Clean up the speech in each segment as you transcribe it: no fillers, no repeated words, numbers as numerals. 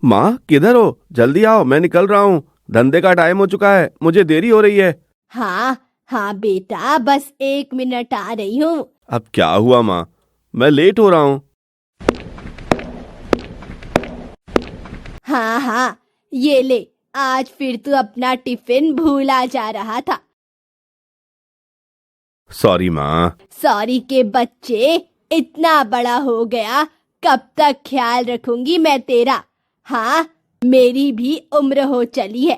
माँ किधर हो? जल्दी आओ, मैं निकल रहा हूँ। धंधे का टाइम हो चुका है, मुझे देरी हो रही है। हाँ हाँ बेटा, बस 1 मिनट आ रही हूँ। अब क्या हुआ माँ? मैं लेट हो रहा हूँ। हाँ हाँ, ये ले, आज फिर तू अपना टिफिन भूला जा रहा था। सॉरी माँ। सॉरी के बच्चे, इतना बड़ा हो गया, कब तक ख्याल रखूंगी मैं तेरा। हाँ, मेरी भी उम्र हो चली है,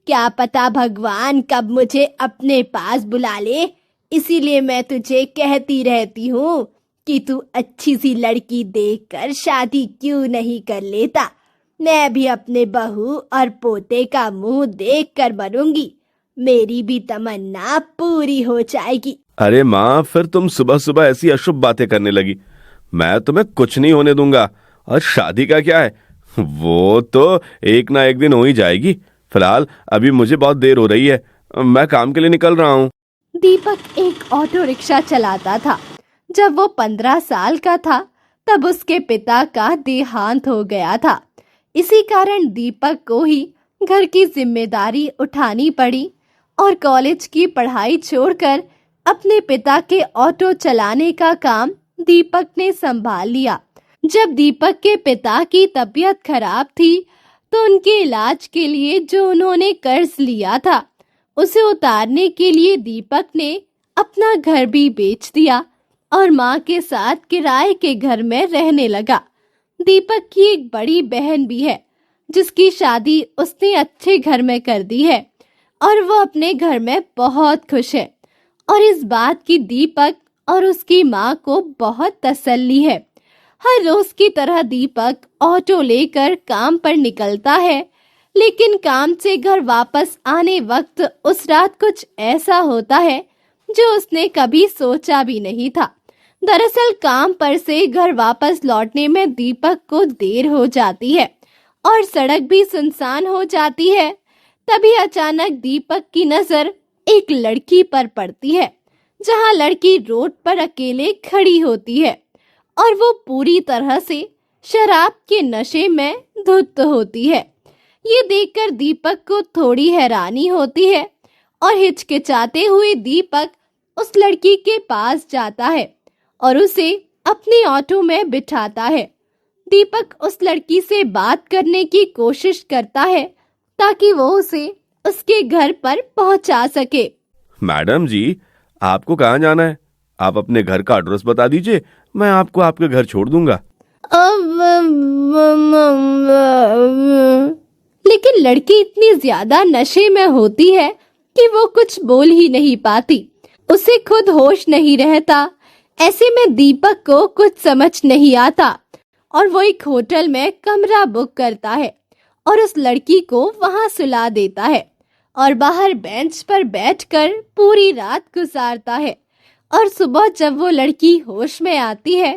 क्या पता भगवान कब मुझे अपने पास बुला ले। इसीलिए मैं तुझे कहती रहती हूँ कि तू अच्छी सी लड़की देखकर शादी क्यों नहीं कर लेता। मैं भी अपने बहू और पोते का मुंह देखकर मरूंगी, मेरी भी तमन्ना पूरी हो जाएगी। अरे माँ, फिर तुम सुबह सुबह ऐसी अशुभ बातें करने लगी। मैं तुम्हें कुछ नहीं होने दूंगा। और शादी का क्या है, वो तो एक ना एक दिन हो ही जाएगी। फिलहाल अभी मुझे बहुत देर हो रही है, मैं काम के लिए निकल रहा हूँ। दीपक एक ऑटो रिक्शा चलाता था। जब वो 15 साल का था तब उसके पिता का देहांत हो गया था। इसी कारण दीपक को ही घर की जिम्मेदारी उठानी पड़ी और कॉलेज की पढ़ाई छोड़कर अपने पिता के ऑटो चलाने का काम दीपक ने संभाल लिया। जब दीपक के पिता की तबीयत खराब थी तो उनके इलाज के लिए जो उन्होंने कर्ज लिया था उसे उतारने के लिए दीपक ने अपना घर भी बेच दिया और माँ के साथ किराए के घर में रहने लगा। दीपक की एक बड़ी बहन भी है जिसकी शादी उसने अच्छे घर में कर दी है और वो अपने घर में बहुत खुश है। और इस बात की दीपक और उसकी माँ को बहुत तसल्ली है। हर रोज की तरह दीपक ऑटो लेकर काम पर निकलता है, लेकिन काम से घर वापस आने वक्त उस रात कुछ ऐसा होता है जो उसने कभी सोचा भी नहीं था। दरअसल काम पर से घर वापस लौटने में दीपक को देर हो जाती है और सड़क भी सुनसान हो जाती है। तभी अचानक दीपक की नजर एक लड़की पर पड़ती है, जहां लड़की रोड पर अकेले खड़ी होती है और वो पूरी तरह से शराब के नशे में धुत होती है। ये देखकर दीपक को थोड़ी हैरानी होती है और हिचकिचाते हुए दीपक उस लड़की के पास जाता है और उसे अपने ऑटो में बिठाता है। दीपक उस लड़की से बात करने की कोशिश करता है ताकि वो उसे उसके घर पर पहुंचा सके। मैडम जी, आपको कहाँ जाना है? आप अपने घर का एड्रेस बता दीजिए, मैं आपको आपके घर छोड़ दूंगा। लेकिन लड़की इतनी ज्यादा नशे में होती है कि वो कुछ बोल ही नहीं पाती, उसे खुद होश नहीं रहता। ऐसे में दीपक को कुछ समझ नहीं आता और वो एक होटल में कमरा बुक करता है और उस लड़की को वहां सुला देता है और बाहर बेंच पर बैठकर पूरी रात गुजारता है। और सुबह जब वो लड़की होश में आती है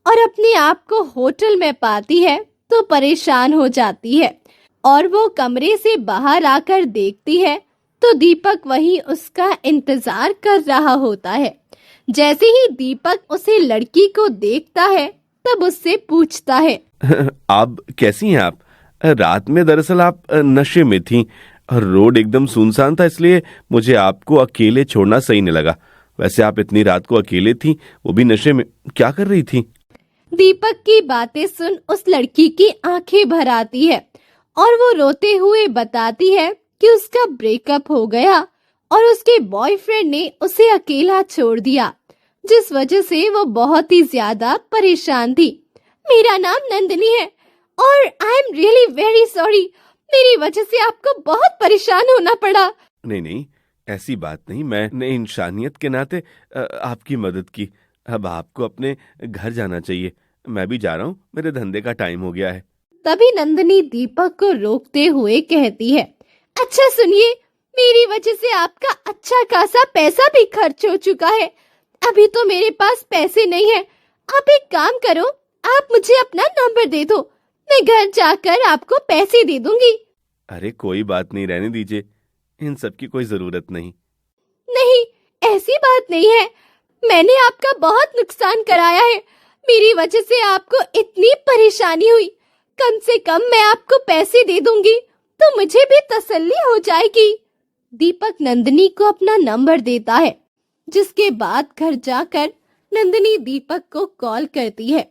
और अपने आप को होटल में पाती है तो परेशान हो जाती है और वो कमरे से बाहर आकर देखती है तो दीपक वहीं उसका इंतजार कर रहा होता है। जैसे ही दीपक उसे लड़की को देखता है तब उससे पूछता है, आप कैसी हैं? आप रात में दरअसल आप नशे में थीं और रोड एकदम सुनसान था, इसलिए मुझे आपको अकेले छोड़ना सही नहीं लगा। वैसे आप इतनी रात को अकेले थीं, वो भी नशे में, क्या कर रही थीं? दीपक की बातें सुन उस लड़की की आंखें भर आती है और वो रोते हुए बताती है कि उसका ब्रेकअप हो गया और उसके बॉयफ्रेंड ने उसे अकेला छोड़ दिया, जिस वजह से वो बहुत ही ज्यादा परेशान थी। मेरा नाम नंदिनी है और I am really very sorry, मेरी वजह से आपको बहुत परेशान होना पड़ा। नहीं नहीं, ऐसी बात नहीं, मैंने इंसानियत के नाते आपकी मदद की। अब आपको अपने घर जाना चाहिए, मैं भी जा रहा हूँ, मेरे धंधे का टाइम हो गया है। तभी नंदिनी दीपक को रोकते हुए कहती है, अच्छा सुनिए, मेरी वजह से आपका अच्छा खासा पैसा भी खर्च हो चुका है। अभी तो मेरे पास पैसे नहीं है, आप एक काम करो, आप मुझे अपना नंबर दे दो, मैं घर जाकर आपको पैसे दे दूंगी। अरे कोई बात नहीं, रहने दीजिए, इन सब की कोई जरूरत नहीं। नहीं, ऐसी बात नहीं है, मैंने आपका बहुत नुकसान कराया है, मेरी वजह से आपको इतनी परेशानी हुई, कम से कम मैं आपको पैसे दे दूंगी तो मुझे भी तसल्ली हो जाएगी। दीपक नंदिनी को अपना नंबर देता है, जिसके बाद घर जाकर नंदिनी दीपक को कॉल करती है।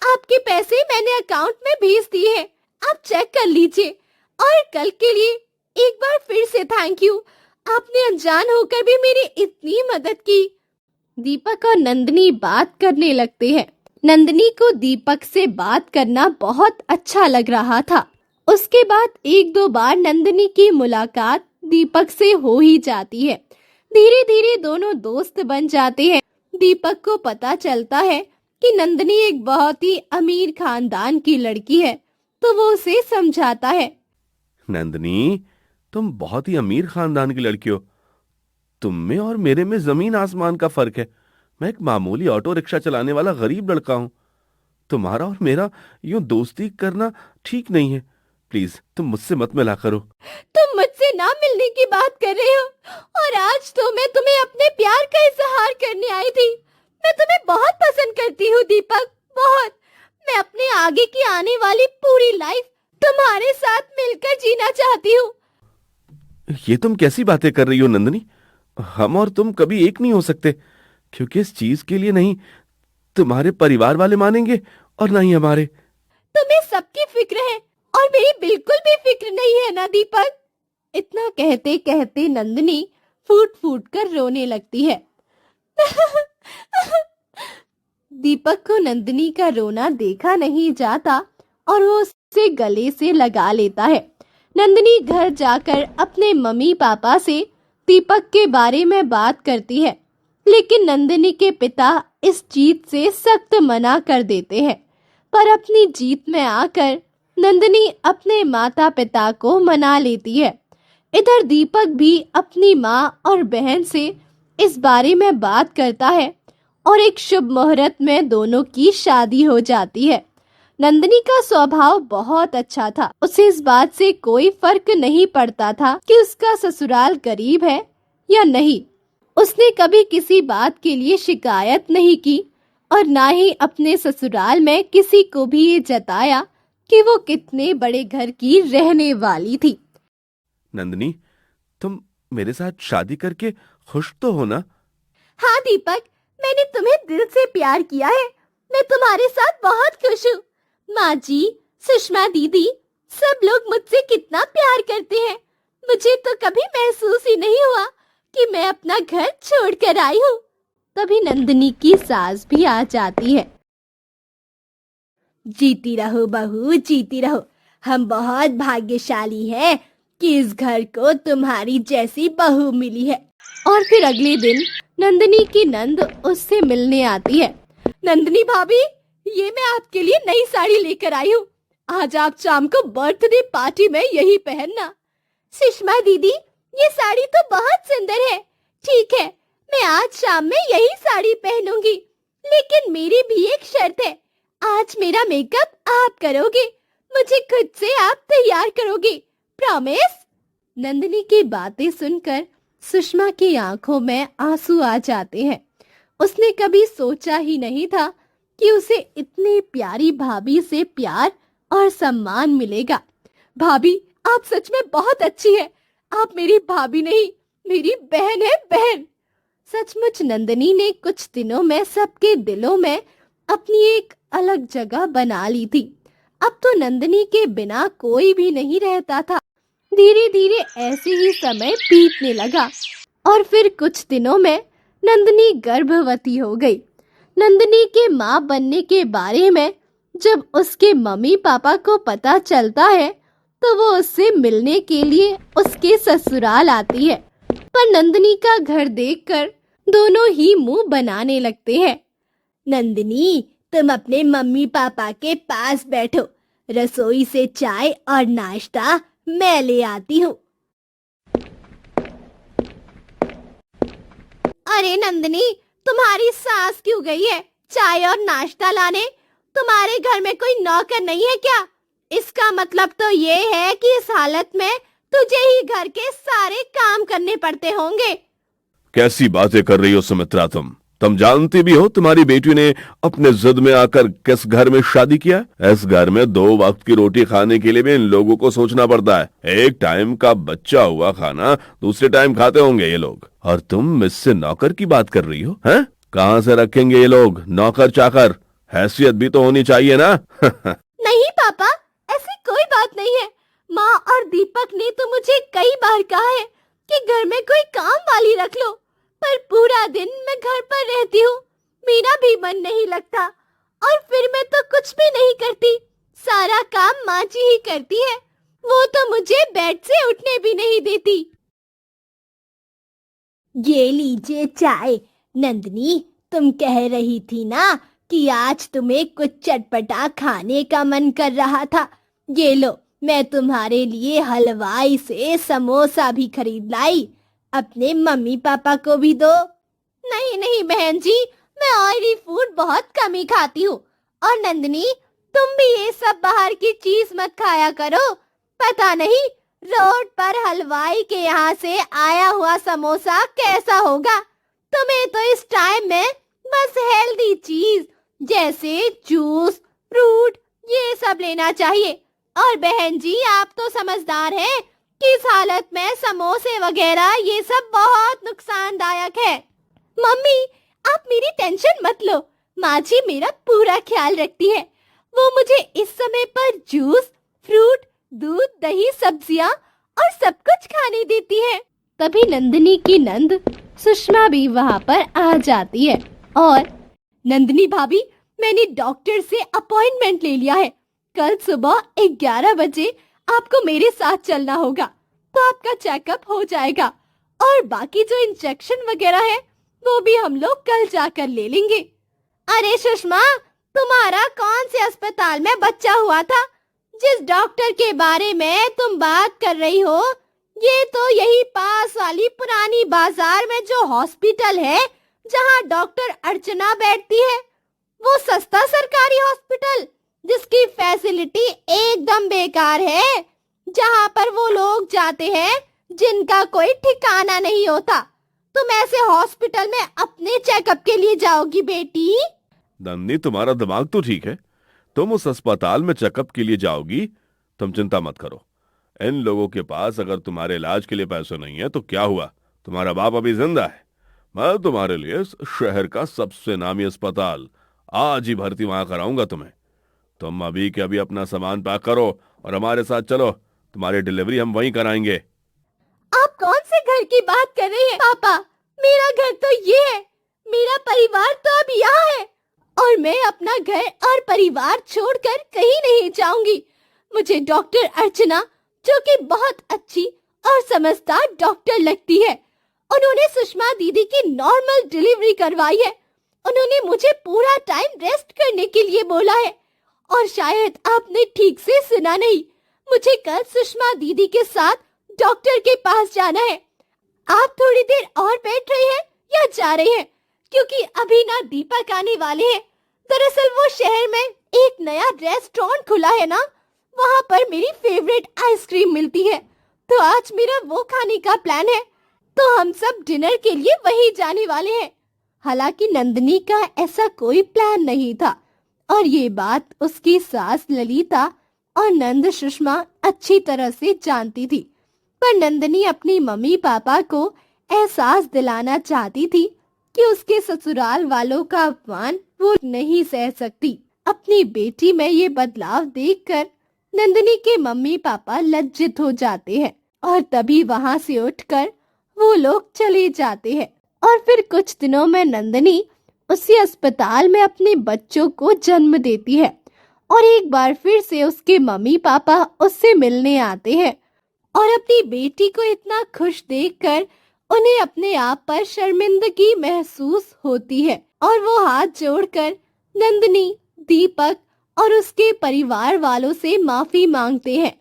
आपके पैसे मैंने अकाउंट में भेज दिए हैं, आप चेक कर लीजिए। और कल के लिए एक बार फिर से थैंक यू, आपने अनजान होकर भी मेरी इतनी मदद की। दीपक और नंदिनी बात करने लगते हैं। नंदिनी को दीपक से बात करना बहुत अच्छा लग रहा था। उसके बाद एक दो बार नंदिनी की मुलाकात दीपक से हो ही जाती है। धीरे धीरे दोनों दोस्त बन जाते हैं। दीपक को पता चलता है कि नंदिनी एक बहुत ही अमीर खानदान की लड़की है, तो वो उसे समझाता है। नंदिनी, तुम बहुत ही अमीर खानदान की लड़की हो। तुम में और मेरे में जमीन आसमान का फर्क है। मैं एक मामूली ऑटो रिक्शा चलाने वाला गरीब लड़का हूं। तुम्हारा और मेरा यूं दोस्ती करना ठीक नहीं है। प्लीज तुम मुझसे मत मिला करो। तुम मुझसे ना मिलने की बात कर रहे हो, और आज तो मैं तुम्हें अपने प्यार का इजहार करने आई थी। मैं तुम्हें बहुत पसंद करती हूँ दीपक, बहुत। मैं अपने आगे की आने वाली पूरी लाइफ तुम्हारे साथ मिलकर जीना चाहती हूँ। ये तुम कैसी बातें कर रही हो नंदिनी? हम और तुम कभी एक नहीं हो सकते, क्योंकि इस चीज के लिए नहीं तुम्हारे परिवार वाले मानेंगे और ना ही हमारे। तुम्हें सबकी फिक्र है और मेरी बिल्कुल भी फिक्र नहीं है ना दीपक। इतना कहते कहते नंदिनी फूट फूट कर रोने लगती है। दीपक को नंदिनी का रोना देखा नहीं जाता और वो उसे गले से लगा लेता है। नंदिनी घर जाकर अपने मम्मी पापा से दीपक के बारे में बात करती है, लेकिन नंदिनी के पिता इस जीत से सख्त मना कर देते हैं। पर अपनी जीत में आकर नंदिनी अपने माता पिता को मना लेती है। इधर दीपक भी अपनी माँ और बहन से इस बारे में बात करता है और एक शुभ मुहूर्त में दोनों की शादी हो जाती है। नंदिनी का स्वभाव बहुत अच्छा था। उसे इस बात से कोई फर्क नहीं पड़ता था कि उसका ससुराल गरीब है या नहीं। उसने कभी किसी बात के लिए शिकायत नहीं की और ना ही अपने ससुराल में किसी को भी ये जताया कि वो कितने बड़े घर की रहने वाली थी। नंदिनी, तुम मेरे साथ शादी करके खुश तो हो ना? हाँ दीपक, मैंने तुम्हें दिल से प्यार किया है। मैं तुम्हारे साथ बहुत खुश हूँ। माँ जी, सुषमा दीदी, सब लोग मुझसे कितना प्यार करते हैं। मुझे तो कभी महसूस ही नहीं हुआ कि मैं अपना घर छोड़कर आई हूँ। तभी नंदिनी की सास भी आ जाती है। जीती रहो बहू, जीती रहो। हम बहुत भाग्यशाली हैं कि इस घर को तुम्हारी जैसी बहू मिली है। और फिर अगले दिन नंदिनी की नंद उससे मिलने आती है। नंदिनी भाभी, ये मैं आपके लिए नई साड़ी लेकर आई हूँ। आज आप शाम को बर्थडे पार्टी में यही पहनना। सुषमा दीदी, ये साड़ी तो बहुत सुंदर है। ठीक है, मैं आज शाम में यही साड़ी पहनूंगी, लेकिन मेरी भी एक शर्त है। आज मेरा मेकअप आप करोगे, मुझे खुद से आप तैयार करोगे, प्रॉमिस? नंदिनी की बातें सुनकर सुषमा की आंखों में आंसू आ जाते हैं। उसने कभी सोचा ही नहीं था कि उसे इतनी प्यारी भाभी से प्यार और सम्मान मिलेगा। भाभी, आप सच में बहुत अच्छी है। आप मेरी भाभी नहीं, मेरी बहन है, बहन। सचमुच नंदिनी ने कुछ दिनों में सबके दिलों में अपनी एक अलग जगह बना ली थी। अब तो नंदिनी के बिना कोई भी नहीं रहता था। धीरे धीरे ऐसे ही समय बीतने लगा और फिर कुछ दिनों में नंदिनी गर्भवती हो गई। नंदिनी के माँ बनने के बारे में जब उसके मम्मी पापा को पता चलता है तो वो उससे मिलने के लिए उसके ससुराल आती है। पर नंदिनी का घर देखकर दोनों ही मुंह बनाने लगते हैं। नंदिनी, तुम अपने मम्मी पापा के पास बैठो। रसोई से चाय और नाश्ता मैं ले आती हूँ। अरे नंदिनी, तुम्हारी सास क्यों गई है चाय और नाश्ता लाने? तुम्हारे घर में कोई नौकर नहीं है क्या? इसका मतलब तो ये है कि इस हालत में तुझे ही घर के सारे काम करने पड़ते होंगे। कैसी बातें कर रही हो सुमित्रा तुम? तुम जानती भी हो तुम्हारी बेटी ने अपने जिद में आकर किस घर में शादी किया। इस घर में 2 वक्त की रोटी खाने के लिए भी इन लोगों को सोचना पड़ता है। एक टाइम का बच्चा हुआ खाना दूसरे टाइम खाते होंगे ये लोग, और तुम मुझसे नौकर की बात कर रही हो? हैं? कहाँ से रखेंगे ये लोग नौकर चाकर? हैसियत भी तो होनी चाहिए ना। नहीं पापा, ऐसी कोई बात नहीं है। माँ और दीपक ने तो मुझे कई बार कहा है कि घर में कोई काम वाली रख लो, पर पूरा दिन मैं घर पर रहती हूँ, मेरा भी मन नहीं लगता, और फिर मैं तो कुछ भी नहीं करती, सारा काम माँ जी ही करती है। वो तो मुझे बेड से उठने भी नहीं देती। ये लीजिए चाय। नंदनी, तुम कह रही थी ना कि आज तुम्हें कुछ चटपटा खाने का मन कर रहा था। ये लो, मैं तुम्हारे लिए हलवाई से समोसा भी खरीद लाई। अपने मम्मी पापा को भी दो। नहीं नहीं बहन जी, मैं ऑयली फूड बहुत कम ही खाती हूँ। और नंदनी, तुम भी ये सब बाहर की चीज मत खाया करो। पता नहीं रोड पर हलवाई के यहाँ से आया हुआ समोसा कैसा होगा। तुम्हें तो इस टाइम में बस हेल्दी चीज जैसे जूस, फ्रूट, ये सब लेना चाहिए। और बहन जी, आप तो समझदार हैं कि इस हालत में समोसे वगैरह ये सब बहुत नुकसानदायक है। मम्मी, आप मेरी टेंशन मत लो, माँ जी मेरा पूरा ख्याल रखती है। वो मुझे इस समय पर जूस, फ्रूट, दूध, दही, सब्जियाँ और सब कुछ खाने देती है। तभी नंदिनी की नंद सुषमा भी वहाँ पर आ जाती है। और नंदिनी भाभी, मैंने डॉक्टर से अपॉइंटमेंट ले लिया है। कल सुबह 11 बजे आपको मेरे साथ चलना होगा, तो आपका चेकअप हो जाएगा। और बाकी जो इंजेक्शन वगैरह है वो भी हम लोग कल जाकर ले लेंगे। अरे सुषमा, तुम्हारा कौन से अस्पताल में बच्चा हुआ था? जिस डॉक्टर के बारे में तुम बात कर रही हो, ये तो यही पास वाली पुरानी बाजार में जो हॉस्पिटल है जहाँ डॉक्टर अर्चना बैठती है, वो सस्ता सरकारी हॉस्पिटल जिसकी फैसिलिटी एकदम बेकार है, जहाँ पर वो लोग जाते हैं जिनका कोई ठिकाना नहीं होता। तुम ऐसे हॉस्पिटल में अपने चेकअप के लिए जाओगी बेटी? नंदी, तुम्हारा दिमाग तो ठीक है, तुम उस अस्पताल में चेकअप के लिए जाओगी। तुम चिंता मत करो, इन लोगों के पास अगर तुम्हारे इलाज के लिए पैसे नहीं है तो क्या हुआ, तुम्हारा बाप अभी जिंदा है। मैं तुम्हारे लिए इस शहर का सबसे नामी अस्पताल आज ही भर्ती वहां कराऊंगा तुम्हें। तुम अभी के अभी अपना सामान पैक करो और हमारे साथ चलो, तुम्हारी डिलीवरी हम वहीं कराएंगे। आप कौन से घर की बात कर रहे हैं पापा? मेरा घर तो ये है, मेरा परिवार तो अब यहाँ है, और मैं अपना घर और परिवार छोड़कर कहीं नहीं जाऊंगी। मुझे डॉक्टर अर्चना, जो कि बहुत अच्छी और समझदार डॉक्टर लगती है, उन्होंने सुषमा दीदी की नॉर्मल डिलीवरी करवाई है। उन्होंने मुझे पूरा टाइम रेस्ट करने के लिए बोला है। और शायद आपने ठीक से सुना नहीं, मुझे कल सुषमा दीदी के साथ डॉक्टर के पास जाना है। आप थोड़ी देर और बैठ रहे हैं या जा रहे हैं? क्योंकि अभी ना दीपक आने वाले हैं। दरअसल वो शहर में एक नया रेस्टोरेंट खुला है ना, वहाँ पर मेरी फेवरेट आइसक्रीम मिलती है, तो आज मेरा वो खाने का प्लान है। तो हम सब डिनर के लिए वहीं जाने वाले हैं। हालांकि नंदिनी का ऐसा कोई प्लान नहीं था, और ये बात उसकी सास ललिता और नंद सुषमा अच्छी तरह से जानती थी। पर नंदिनी अपनी मम्मी पापा को एहसास दिलाना चाहती थी कि उसके ससुराल वालों का अपमान वो नहीं सह सकती। अपनी बेटी में ये बदलाव देखकर नंदिनी के मम्मी पापा लज्जित हो जाते हैं, और तभी वहां से उठकर वो लोग चले जाते हैं। और फिर कुछ दिनों में नंदिनी उसी अस्पताल में अपने बच्चों को जन्म देती है, और एक बार फिर से उसके मम्मी पापा उससे मिलने आते हैं। और अपनी बेटी को इतना खुश देखकर उन्हें अपने आप पर शर्मिंदगी महसूस होती है, और वो हाथ जोड़कर नंदिनी, दीपक और उसके परिवार वालों से माफी मांगते हैं।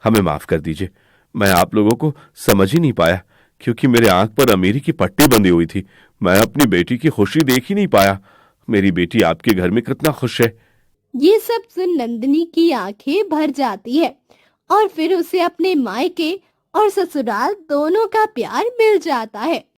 हमें माफ कर दीजिए, मैं आप लोगों को समझ ही नहीं पाया, क्योंकि मेरे आंख पर अमीरी की पट्टी बंधी हुई थी। मैं अपनी बेटी की खुशी देख ही नहीं पाया। मेरी बेटी आपके घर में कितना खुश है। ये सब सुन नंदिनी की आंखें भर जाती है, और फिर उसे अपने मायके और ससुराल दोनों का प्यार मिल जाता है।